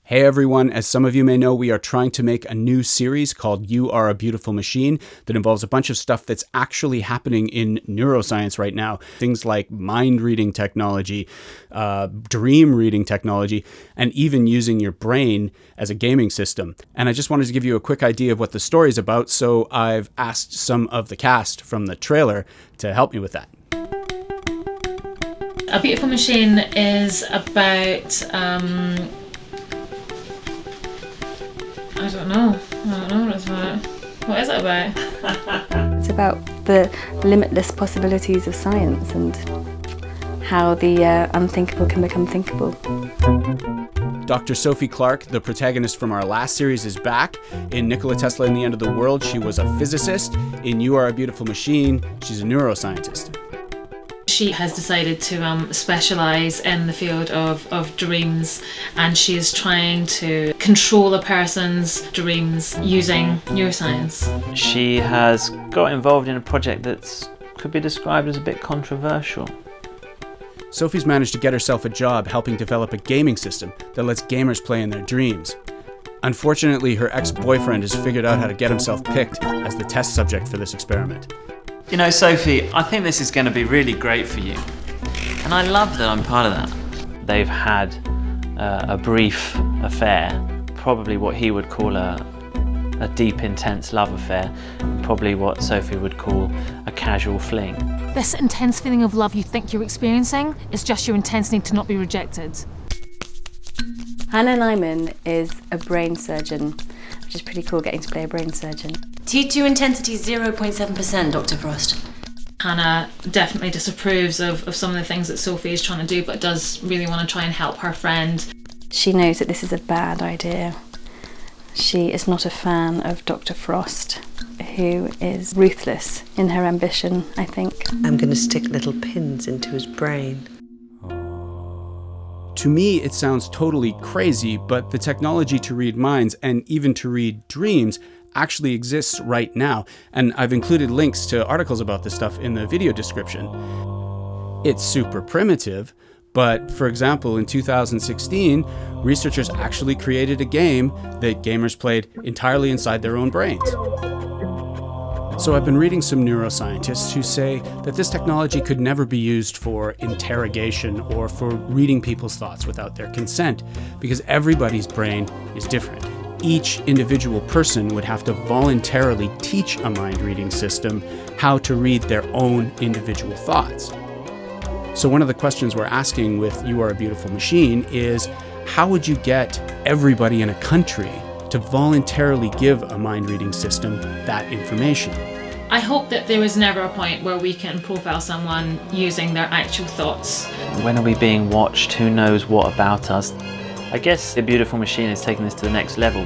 Hey everyone, as some of you may know, we are trying to make a new series called You Are a Beautiful Machine that involves a bunch of stuff that's actually happening in neuroscience right now. Things like mind reading technology, dream reading technology, and even using your brain as a gaming system. And I just wanted to give you a quick idea of what the story is about, so I've asked some of the cast from the trailer to help me with that. A Beautiful Machine is about I don't know what it's about. What is it about? It's about the limitless possibilities of science and how the unthinkable can become thinkable. Dr. Sophie Clark, the protagonist from our last series, is back. In Nikola Tesla and the End of the World, she was a physicist. In You Are a Beautiful Machine, she's a neuroscientist. She has decided to specialise in the field of dreams, and she is trying to control a person's dreams using neuroscience. She has got involved in a project that could be described as a bit controversial. Sophie's managed to get herself a job helping develop a gaming system that lets gamers play in their dreams. Unfortunately, her ex-boyfriend has figured out how to get himself picked as the test subject for this experiment. You know, Sophie, I think this is going to be really great for you. And I love that I'm part of that. They've had a brief affair, probably what he would call a deep, intense love affair, probably what Sophie would call a casual fling. This intense feeling of love you think you're experiencing is just your intense need to not be rejected. Hannah Nyman is a brain surgeon, which is pretty cool getting to play a brain surgeon. T2 intensity 0.7%, Dr. Frost. Hannah definitely disapproves of some of the things that Sophie is trying to do, but does really want to try and help her friend. She knows that this is a bad idea. She is not a fan of Dr. Frost, who is ruthless in her ambition, I think. I'm going to stick little pins into his brain. To me, it sounds totally crazy, but the technology to read minds and even to read dreams actually exists right now, and I've included links to articles about this stuff in the video description. It's super primitive, but for example, in 2016, researchers actually created a game that gamers played entirely inside their own brains. So I've been reading some neuroscientists who say that this technology could never be used for interrogation or for reading people's thoughts without their consent, because everybody's brain is different. Each individual person would have to voluntarily teach a mind-reading system how to read their own individual thoughts. So one of the questions we're asking with You Are a Beautiful Machine is, how would you get everybody in a country to voluntarily give a mind-reading system that information? I hope that there is never a point where we can profile someone using their actual thoughts. When are we being watched? Who knows what about us? I guess The Beautiful Machine is taking this to the next level.